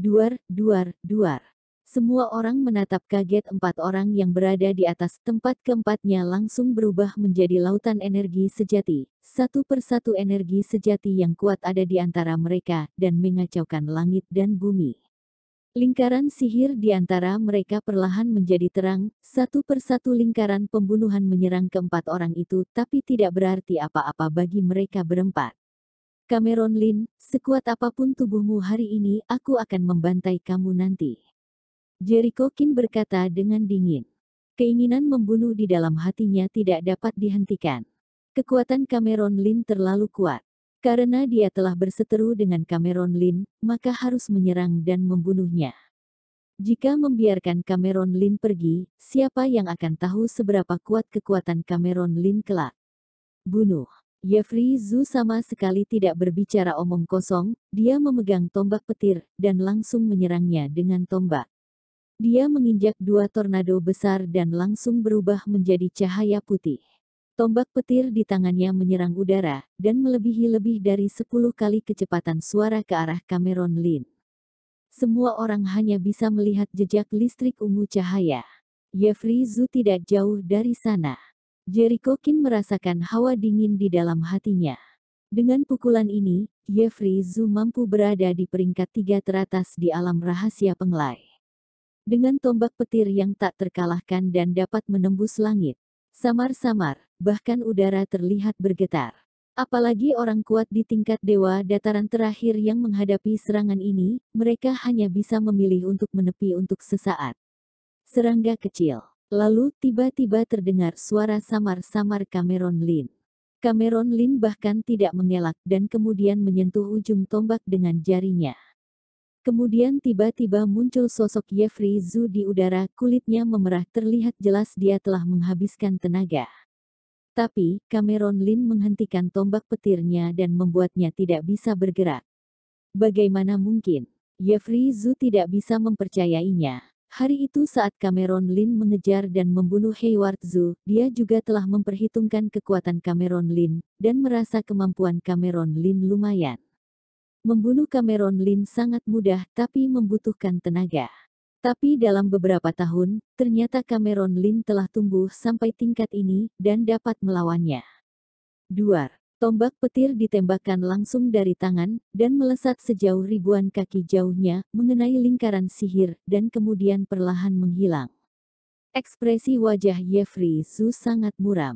Duar, duar, duar. Semua orang menatap kaget empat orang yang berada di atas tempat keempatnya langsung berubah menjadi lautan energi sejati. Satu persatu energi sejati yang kuat ada di antara mereka dan mengacaukan langit dan bumi. Lingkaran sihir di antara mereka perlahan menjadi terang, satu persatu lingkaran pembunuhan menyerang keempat orang itu tapi tidak berarti apa-apa bagi mereka berempat. Cameron Lin, sekuat apapun tubuhmu hari ini, aku akan membantai kamu nanti. Jericho King berkata dengan dingin. Keinginan membunuh di dalam hatinya tidak dapat dihentikan. Kekuatan Cameron Lin terlalu kuat. Karena dia telah berseteru dengan Cameron Lin, maka harus menyerang dan membunuhnya. Jika membiarkan Cameron Lin pergi, siapa yang akan tahu seberapa kuat kekuatan Cameron Lin kelak? Bunuh. Jeffrey Zhu sama sekali tidak berbicara omong kosong, dia memegang tombak petir, dan langsung menyerangnya dengan tombak. Dia menginjak dua tornado besar dan langsung berubah menjadi cahaya putih. Tombak petir di tangannya menyerang udara, dan melebihi lebih dari 10 kali kecepatan suara ke arah Cameron Lin. Semua orang hanya bisa melihat jejak listrik ungu cahaya. Jeffrey Zhu tidak jauh dari sana. Jericho King merasakan hawa dingin di dalam hatinya. Dengan pukulan ini, Jeffrey Zhu mampu berada di peringkat 3 teratas di alam rahasia Penglai. Dengan tombak petir yang tak terkalahkan dan dapat menembus langit. Samar-samar, bahkan udara terlihat bergetar. Apalagi orang kuat di tingkat dewa dataran terakhir yang menghadapi serangan ini, mereka hanya bisa memilih untuk menepi untuk sesaat. Serangga kecil. Lalu tiba-tiba terdengar suara samar-samar Cameron Lin. Cameron Lin bahkan tidak mengelak dan kemudian menyentuh ujung tombak dengan jarinya. Kemudian tiba-tiba muncul sosok Jeffrey Zhu di udara, kulitnya memerah, terlihat jelas dia telah menghabiskan tenaga. Tapi, Cameron Lin menghentikan tombak petirnya dan membuatnya tidak bisa bergerak. Bagaimana mungkin? Jeffrey Zhu tidak bisa mempercayainya. Hari itu saat Cameron Lin mengejar dan membunuh Hayward Zhu, dia juga telah memperhitungkan kekuatan Cameron Lin, dan merasa kemampuan Cameron Lin lumayan. Membunuh Cameron Lin sangat mudah tapi membutuhkan tenaga. Tapi dalam beberapa tahun, ternyata Cameron Lin telah tumbuh sampai tingkat ini, dan dapat melawannya. Duar. Tombak petir ditembakkan langsung dari tangan, dan melesat sejauh ribuan kaki jauhnya, mengenai lingkaran sihir, dan kemudian perlahan menghilang. Ekspresi wajah Jeffrey Zhu sangat muram.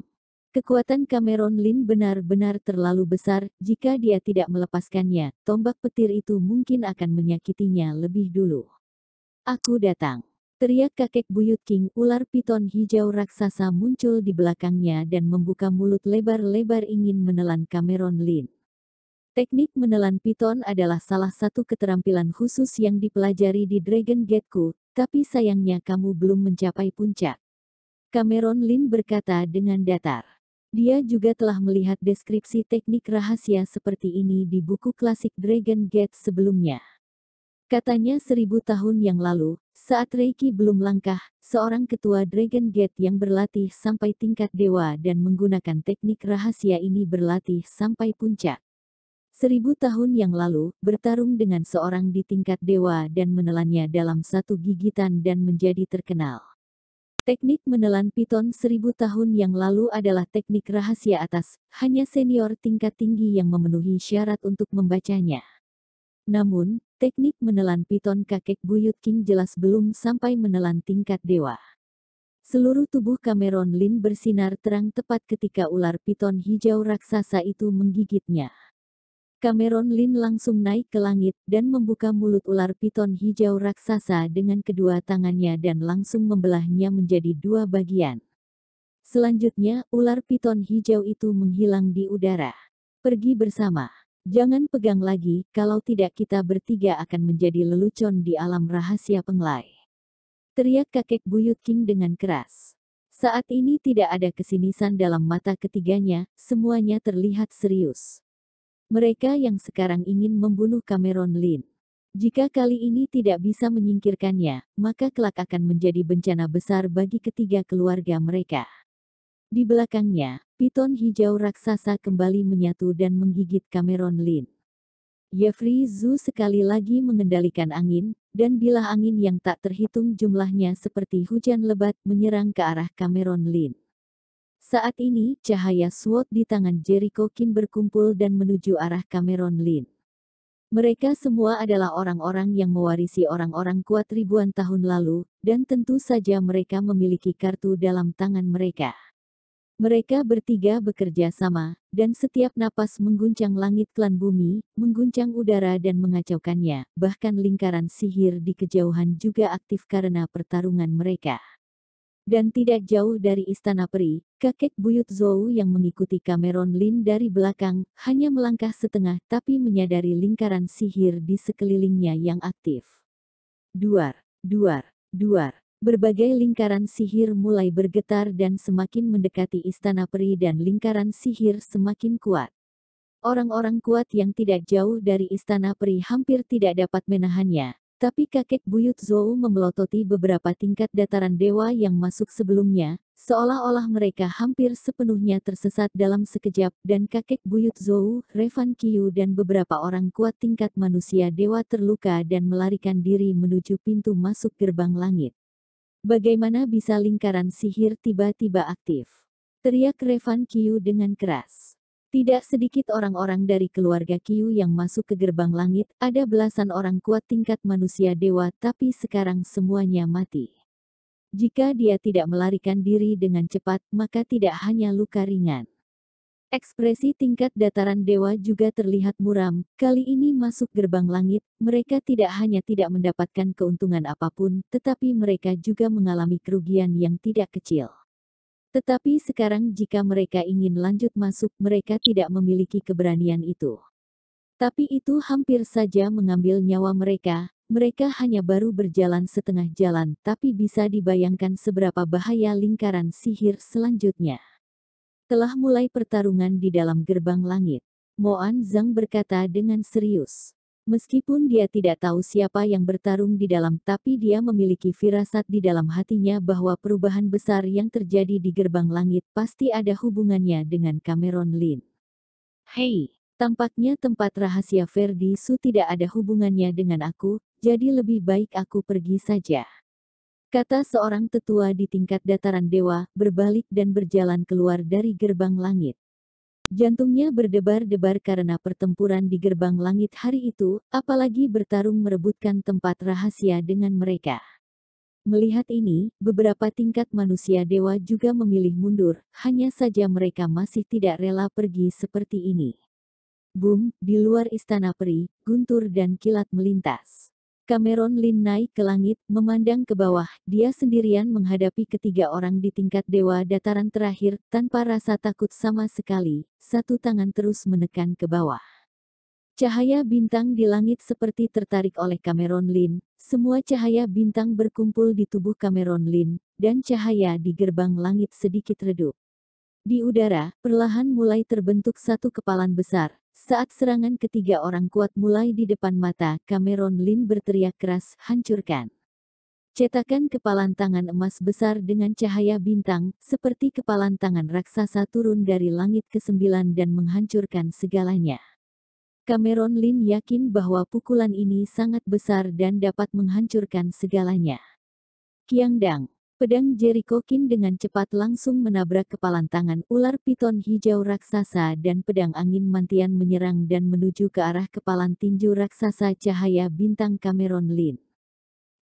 Kekuatan Cameron Lin benar-benar terlalu besar, jika dia tidak melepaskannya, tombak petir itu mungkin akan menyakitinya lebih dulu. Aku datang. Teriak kakek buyut King, ular piton hijau raksasa muncul di belakangnya dan membuka mulut lebar-lebar ingin menelan Cameron Lin. Teknik menelan piton adalah salah satu keterampilan khusus yang dipelajari di Dragon Gate-ku, tapi sayangnya kamu belum mencapai puncak. Cameron Lin berkata dengan datar. Dia juga telah melihat deskripsi teknik rahasia seperti ini di buku klasik Dragon Gate sebelumnya. Katanya 1000 tahun yang lalu, saat Reiki belum langkah, seorang ketua Dragon Gate yang berlatih sampai tingkat dewa dan menggunakan teknik rahasia ini berlatih sampai puncak. 1000 tahun yang lalu, bertarung dengan seorang di tingkat dewa dan menelannya dalam satu gigitan dan menjadi terkenal. Teknik menelan piton 1000 tahun yang lalu adalah teknik rahasia atas, hanya senior tingkat tinggi yang memenuhi syarat untuk membacanya. Namun, teknik menelan piton kakek buyut King jelas belum sampai menelan tingkat dewa. Seluruh tubuh Cameron Lin bersinar terang tepat ketika ular piton hijau raksasa itu menggigitnya. Cameron Lin langsung naik ke langit dan membuka mulut ular piton hijau raksasa dengan kedua tangannya dan langsung membelahnya menjadi dua bagian. Selanjutnya, ular piton hijau itu menghilang di udara. Pergi bersama. Jangan pegang lagi, kalau tidak kita bertiga akan menjadi lelucon di alam rahasia Penglai. Teriak kakek buyut King dengan keras. Saat ini tidak ada kesinisan dalam mata ketiganya, semuanya terlihat serius. Mereka yang sekarang ingin membunuh Cameron Lin. Jika kali ini tidak bisa menyingkirkannya, maka kelak akan menjadi bencana besar bagi ketiga keluarga mereka. Di belakangnya, piton hijau raksasa kembali menyatu dan menggigit Cameron Lin. Jeffrey Zhu sekali lagi mengendalikan angin, dan bilah angin yang tak terhitung jumlahnya seperti hujan lebat menyerang ke arah Cameron Lin. Saat ini, cahaya SWOT di tangan Jericho Kin berkumpul dan menuju arah Cameron Lin. Mereka semua adalah orang-orang yang mewarisi orang-orang kuat ribuan tahun lalu, dan tentu saja mereka memiliki kartu dalam tangan mereka. Mereka bertiga bekerja sama, dan setiap napas mengguncang langit klan bumi, mengguncang udara dan mengacaukannya, bahkan lingkaran sihir di kejauhan juga aktif karena pertarungan mereka. Dan tidak jauh dari istana peri, kakek buyut Zhou yang mengikuti Cameron Lin dari belakang, hanya melangkah setengah tapi menyadari lingkaran sihir di sekelilingnya yang aktif. Duar, duar, duar. Berbagai lingkaran sihir mulai bergetar dan semakin mendekati istana peri dan lingkaran sihir semakin kuat. Orang-orang kuat yang tidak jauh dari istana peri hampir tidak dapat menahannya, tapi kakek buyut Zhou memelototi beberapa tingkat dataran dewa yang masuk sebelumnya, seolah-olah mereka hampir sepenuhnya tersesat dalam sekejap dan kakek buyut Zhou, Revan Qiu dan beberapa orang kuat tingkat manusia dewa terluka dan melarikan diri menuju pintu masuk gerbang langit. Bagaimana bisa lingkaran sihir tiba-tiba aktif? Teriak Revan Qiu dengan keras. Tidak sedikit orang-orang dari keluarga Qiu yang masuk ke gerbang langit, ada belasan orang kuat tingkat manusia dewa tapi sekarang semuanya mati. Jika dia tidak melarikan diri dengan cepat, maka tidak hanya luka ringan. Ekspresi tingkat dataran dewa juga terlihat muram, kali ini masuk gerbang langit, mereka tidak hanya tidak mendapatkan keuntungan apapun, tetapi mereka juga mengalami kerugian yang tidak kecil. Tetapi sekarang jika mereka ingin lanjut masuk, mereka tidak memiliki keberanian itu. Tapi itu hampir saja mengambil nyawa mereka, mereka hanya baru berjalan setengah jalan, tapi bisa dibayangkan seberapa bahaya lingkaran sihir selanjutnya. Telah mulai pertarungan di dalam gerbang langit. Moan Zhang berkata dengan serius. Meskipun dia tidak tahu siapa yang bertarung di dalam, tapi dia memiliki firasat di dalam hatinya bahwa perubahan besar yang terjadi di gerbang langit pasti ada hubungannya dengan Cameron Lin. Hei, tampaknya tempat rahasia Verdi Su tidak ada hubungannya dengan aku, jadi lebih baik aku pergi saja. Kata seorang tetua di tingkat dataran dewa, berbalik dan berjalan keluar dari gerbang langit. Jantungnya berdebar-debar karena pertempuran di gerbang langit hari itu, apalagi bertarung merebutkan tempat rahasia dengan mereka. Melihat ini, beberapa tingkat manusia dewa juga memilih mundur, hanya saja mereka masih tidak rela pergi seperti ini. Boom, di luar istana peri, guntur dan kilat melintas. Cameron Lin naik ke langit, memandang ke bawah, dia sendirian menghadapi ketiga orang di tingkat dewa dataran terakhir, tanpa rasa takut sama sekali, satu tangan terus menekan ke bawah. Cahaya bintang di langit seperti tertarik oleh Cameron Lin, semua cahaya bintang berkumpul di tubuh Cameron Lin, dan cahaya di gerbang langit sedikit redup. Di udara, perlahan mulai terbentuk satu kepalan besar. Saat serangan ketiga orang kuat mulai di depan mata, Cameron Lin berteriak keras, hancurkan. Cetakan kepalan tangan emas besar dengan cahaya bintang, seperti kepalan tangan raksasa turun dari langit ke-9 dan menghancurkan segalanya. Cameron Lin yakin bahwa pukulan ini sangat besar dan dapat menghancurkan segalanya. Qiangdang. Pedang Jericho Kin dengan cepat langsung menabrak kepalan tangan ular piton hijau raksasa dan pedang angin mantian menyerang dan menuju ke arah kepalan tinju raksasa cahaya bintang Cameron Lin.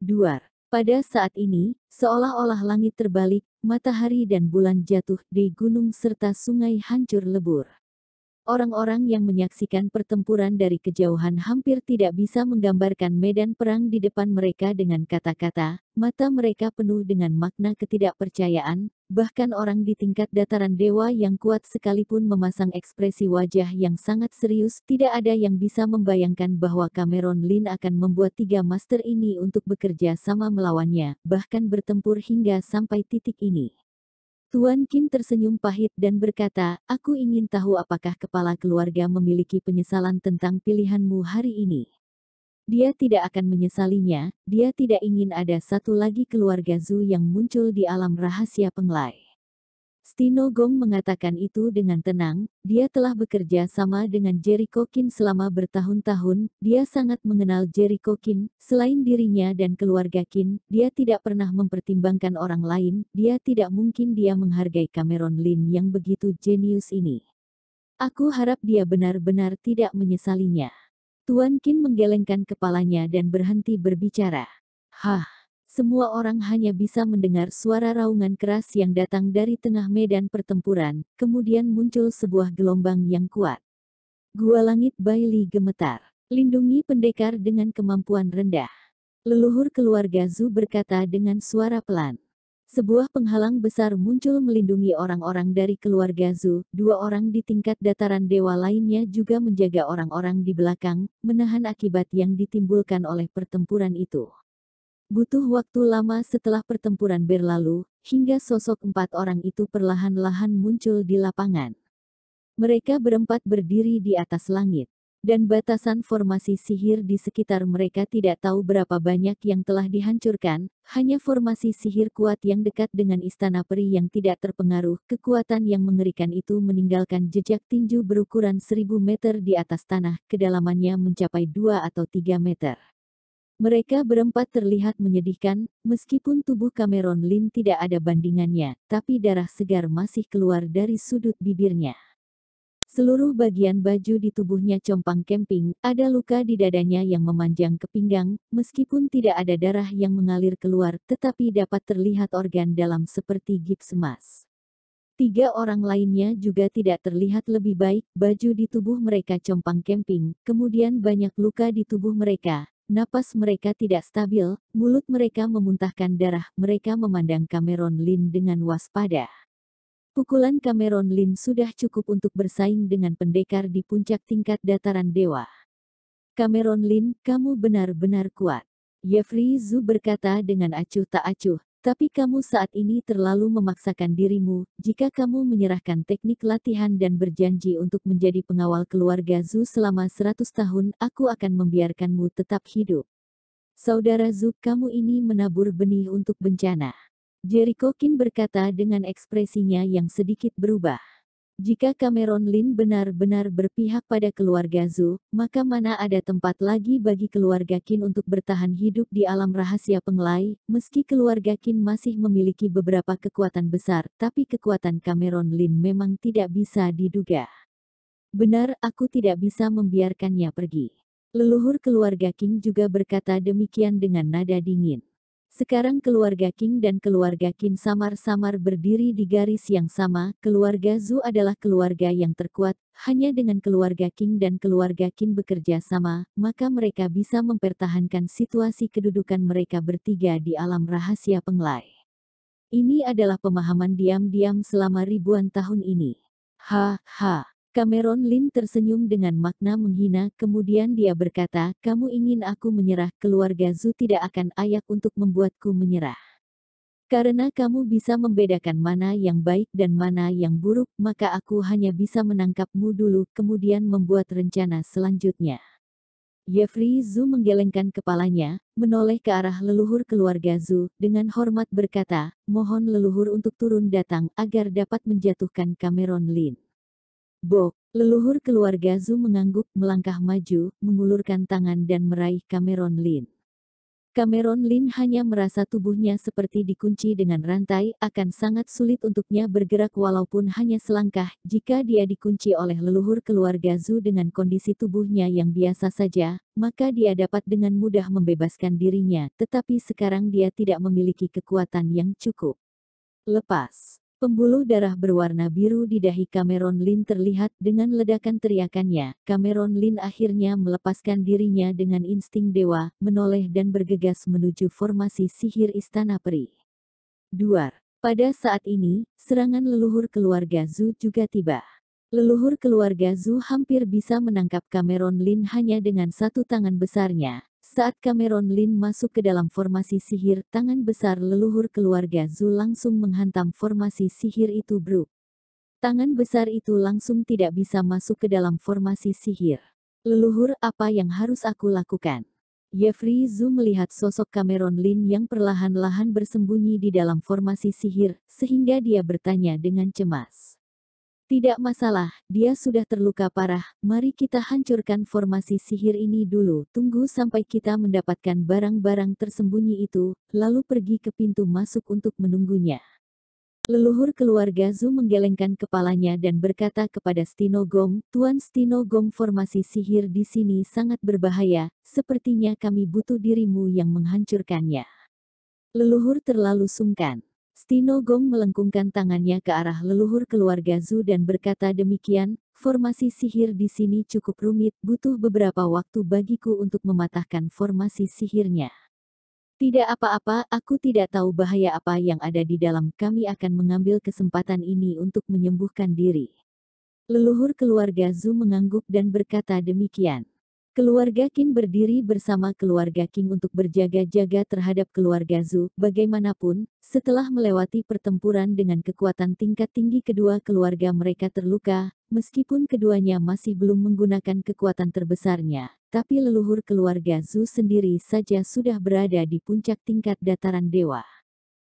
Duar. Pada saat ini, seolah-olah langit terbalik, matahari dan bulan jatuh di gunung serta sungai hancur lebur. Orang-orang yang menyaksikan pertempuran dari kejauhan hampir tidak bisa menggambarkan medan perang di depan mereka dengan kata-kata, mata mereka penuh dengan makna ketidakpercayaan, bahkan orang di tingkat dataran dewa yang kuat sekalipun memasang ekspresi wajah yang sangat serius, tidak ada yang bisa membayangkan bahwa Cameron Lin akan membuat tiga master ini untuk bekerja sama melawannya, bahkan bertempur hingga sampai titik ini. Tuan Qin tersenyum pahit dan berkata, aku ingin tahu apakah kepala keluarga memiliki penyesalan tentang pilihanmu hari ini. Dia tidak akan menyesalinya, dia tidak ingin ada satu lagi keluarga Zhu yang muncul di alam rahasia Penglai. Stino Gong mengatakan itu dengan tenang, dia telah bekerja sama dengan Jericho Kin selama bertahun-tahun, dia sangat mengenal Jericho Kin, selain dirinya dan keluarga Kin, dia tidak pernah mempertimbangkan orang lain, dia tidak mungkin dia menghargai Cameron Lin yang begitu jenius ini. Aku harap dia benar-benar tidak menyesalinya. Tuan Qin menggelengkan kepalanya dan berhenti berbicara. Hah, semua orang hanya bisa mendengar suara raungan keras yang datang dari tengah medan pertempuran, kemudian muncul sebuah gelombang yang kuat. Gua Langit Bailey gemetar. Lindungi pendekar dengan kemampuan rendah. Leluhur keluarga Zhu berkata dengan suara pelan. Sebuah penghalang besar muncul melindungi orang-orang dari keluarga Zhu, dua orang di tingkat dataran dewa lainnya juga menjaga orang-orang di belakang, menahan akibat yang ditimbulkan oleh pertempuran itu. Butuh waktu lama setelah pertempuran berlalu, hingga sosok empat orang itu perlahan-lahan muncul di lapangan. Mereka berempat berdiri di atas langit. Dan batasan formasi sihir di sekitar mereka tidak tahu berapa banyak yang telah dihancurkan, hanya formasi sihir kuat yang dekat dengan istana peri yang tidak terpengaruh. Kekuatan yang mengerikan itu meninggalkan jejak tinju berukuran 1000 meter di atas tanah, kedalamannya mencapai 2 atau 3 meter. Mereka berempat terlihat menyedihkan, meskipun tubuh Cameron Lin tidak ada bandingannya, tapi darah segar masih keluar dari sudut bibirnya. Seluruh bagian baju di tubuhnya compang camping, ada luka di dadanya yang memanjang ke pinggang, meskipun tidak ada darah yang mengalir keluar, tetapi dapat terlihat organ dalam seperti gips emas. Tiga orang lainnya juga tidak terlihat lebih baik, baju di tubuh mereka compang camping, kemudian banyak luka di tubuh mereka, napas mereka tidak stabil, mulut mereka memuntahkan darah, mereka memandang Cameron Lin dengan waspada. Pukulan Cameron Lin sudah cukup untuk bersaing dengan pendekar di puncak tingkat dataran dewa. Cameron Lin, kamu benar-benar kuat. Jeffrey Zhu berkata dengan acuh tak acuh, tapi kamu saat ini terlalu memaksakan dirimu, jika kamu menyerahkan teknik latihan dan berjanji untuk menjadi pengawal keluarga Zhu selama 100 tahun, aku akan membiarkanmu tetap hidup. Saudara Zhu, kamu ini menabur benih untuk bencana. Jericho Kin berkata dengan ekspresinya yang sedikit berubah. Jika Cameron Lin benar-benar berpihak pada keluarga Zhu, maka mana ada tempat lagi bagi keluarga Qin untuk bertahan hidup di alam rahasia Penglai, meski keluarga Qin masih memiliki beberapa kekuatan besar, tapi kekuatan Cameron Lin memang tidak bisa diduga. Benar, aku tidak bisa membiarkannya pergi. Leluhur keluarga Qing juga berkata demikian dengan nada dingin. Sekarang keluarga Qing dan keluarga Qin samar-samar berdiri di garis yang sama, keluarga Zhu adalah keluarga yang terkuat, hanya dengan keluarga Qing dan keluarga Qin bekerja sama, maka mereka bisa mempertahankan situasi kedudukan mereka bertiga di alam rahasia Penglai. Ini adalah pemahaman diam-diam selama ribuan tahun ini. Ha. Cameron Lin tersenyum dengan makna menghina, kemudian dia berkata, kamu ingin aku menyerah, keluarga Zhu tidak akan ayak untuk membuatku menyerah. Karena kamu bisa membedakan mana yang baik dan mana yang buruk, maka aku hanya bisa menangkapmu dulu, kemudian membuat rencana selanjutnya. Jeffrey Zhu menggelengkan kepalanya, menoleh ke arah leluhur keluarga Zhu, dengan hormat berkata, mohon leluhur untuk turun datang, agar dapat menjatuhkan Cameron Lin. Bok, leluhur keluarga Zhu mengangguk, melangkah maju, mengulurkan tangan dan meraih Cameron Lin. Cameron Lin hanya merasa tubuhnya seperti dikunci dengan rantai, akan sangat sulit untuknya bergerak walaupun hanya selangkah, jika dia dikunci oleh leluhur keluarga Zhu dengan kondisi tubuhnya yang biasa saja, maka dia dapat dengan mudah membebaskan dirinya, tetapi sekarang dia tidak memiliki kekuatan yang cukup. Lepas. Pembuluh darah berwarna biru di dahi Cameron Lin terlihat dengan ledakan teriakannya. Cameron Lin akhirnya melepaskan dirinya dengan insting dewa, menoleh dan bergegas menuju formasi sihir Istana Peri. Duar. Pada saat ini, serangan leluhur keluarga Zhu juga tiba. Leluhur keluarga Zhu hampir bisa menangkap Cameron Lin hanya dengan satu tangan besarnya. Saat Cameron Lin masuk ke dalam formasi sihir, tangan besar leluhur keluarga Zhu langsung menghantam formasi sihir itu bruk. Tangan besar itu langsung tidak bisa masuk ke dalam formasi sihir. Leluhur, apa yang harus aku lakukan? Jeffrey Zhu melihat sosok Cameron Lin yang perlahan-lahan bersembunyi di dalam formasi sihir, sehingga dia bertanya dengan cemas. Tidak masalah, dia sudah terluka parah, mari kita hancurkan formasi sihir ini dulu, tunggu sampai kita mendapatkan barang-barang tersembunyi itu, lalu pergi ke pintu masuk untuk menunggunya. Leluhur keluarga Zhu menggelengkan kepalanya dan berkata kepada Stino Gong, Tuan Stino Gong, formasi sihir di sini sangat berbahaya, sepertinya kami butuh dirimu yang menghancurkannya. Leluhur terlalu sungkan. Stino Gong melengkungkan tangannya ke arah leluhur keluarga Zhu dan berkata demikian, formasi sihir di sini cukup rumit, butuh beberapa waktu bagiku untuk mematahkan formasi sihirnya. Tidak apa-apa, aku tidak tahu bahaya apa yang ada di dalam, kami akan mengambil kesempatan ini untuk menyembuhkan diri. Leluhur keluarga Zhu mengangguk dan berkata demikian. Keluarga Qin berdiri bersama keluarga Qing untuk berjaga-jaga terhadap keluarga Zhu. Bagaimanapun, setelah melewati pertempuran dengan kekuatan tingkat tinggi kedua keluarga mereka terluka, meskipun keduanya masih belum menggunakan kekuatan terbesarnya, tapi leluhur keluarga Zhu sendiri saja sudah berada di puncak tingkat dataran dewa.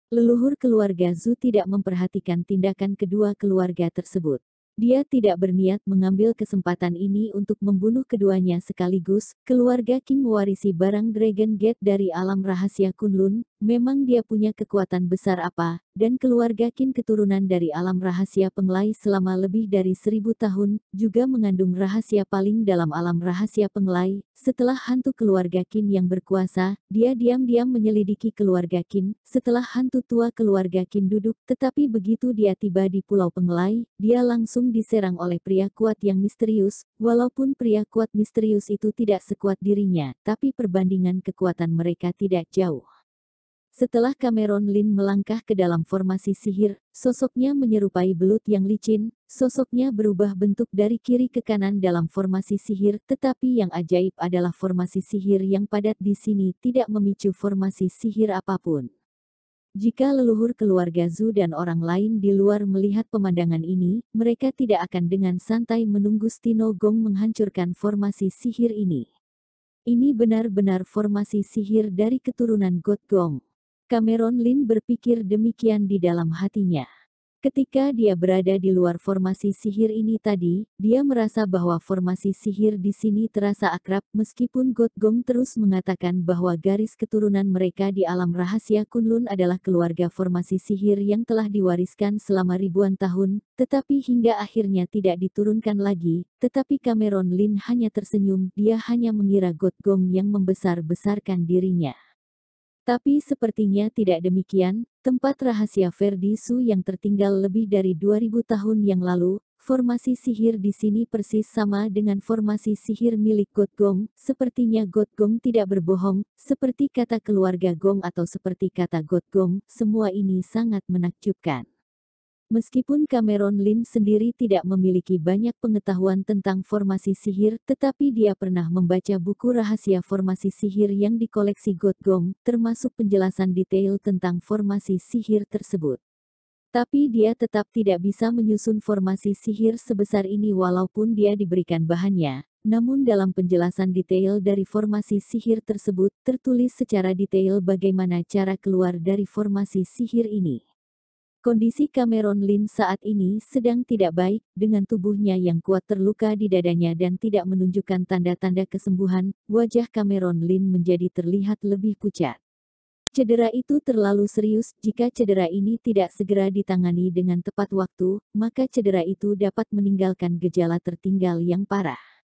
Leluhur keluarga Zhu tidak memperhatikan tindakan kedua keluarga tersebut. Dia tidak berniat mengambil kesempatan ini untuk membunuh keduanya sekaligus. Keluarga Qing mewarisi barang Dragon Gate dari alam rahasia Kunlun, memang dia punya kekuatan besar apa, dan keluarga Qin keturunan dari alam rahasia Penglai selama lebih dari 1000 tahun, juga mengandung rahasia paling dalam alam rahasia Penglai. Setelah hantu keluarga Qin yang berkuasa, dia diam-diam menyelidiki keluarga Qin. Setelah hantu tua keluarga Qin duduk, tetapi begitu dia tiba di Pulau Penglai, dia langsung diserang oleh pria kuat yang misterius. Walaupun pria kuat misterius itu tidak sekuat dirinya, tapi perbandingan kekuatan mereka tidak jauh. Setelah Cameron Lin melangkah ke dalam formasi sihir, sosoknya menyerupai belut yang licin, sosoknya berubah bentuk dari kiri ke kanan dalam formasi sihir, tetapi yang ajaib adalah formasi sihir yang padat di sini tidak memicu formasi sihir apapun. Jika leluhur keluarga Zhu dan orang lain di luar melihat pemandangan ini, mereka tidak akan dengan santai menunggu Stino Gong menghancurkan formasi sihir ini. Ini benar-benar formasi sihir dari keturunan God Gong. Cameron Lin berpikir demikian di dalam hatinya. Ketika dia berada di luar formasi sihir ini tadi, dia merasa bahwa formasi sihir di sini terasa akrab, meskipun God Gong terus mengatakan bahwa garis keturunan mereka di alam rahasia Kunlun adalah keluarga formasi sihir yang telah diwariskan selama ribuan tahun, tetapi hingga akhirnya tidak diturunkan lagi. Tetapi Cameron Lin hanya tersenyum, dia hanya mengira God Gong yang membesar-besarkan dirinya. Tapi sepertinya tidak demikian, tempat rahasia Verdi Su yang tertinggal lebih dari 2000 tahun yang lalu, formasi sihir di sini persis sama dengan formasi sihir milik God Gong. Sepertinya God Gong tidak berbohong, seperti kata keluarga Gong atau seperti kata God Gong, semua ini sangat menakjubkan. Meskipun Cameron Lin sendiri tidak memiliki banyak pengetahuan tentang formasi sihir, tetapi dia pernah membaca buku rahasia formasi sihir yang dikoleksi God Gong, termasuk penjelasan detail tentang formasi sihir tersebut. Tapi dia tetap tidak bisa menyusun formasi sihir sebesar ini walaupun dia diberikan bahannya. Namun dalam penjelasan detail dari formasi sihir tersebut, tertulis secara detail bagaimana cara keluar dari formasi sihir ini. Kondisi Cameron Lin saat ini sedang tidak baik, dengan tubuhnya yang kuat terluka di dadanya dan tidak menunjukkan tanda-tanda kesembuhan, wajah Cameron Lin menjadi terlihat lebih pucat. Cedera itu terlalu serius, jika cedera ini tidak segera ditangani dengan tepat waktu, maka cedera itu dapat meninggalkan gejala tertinggal yang parah.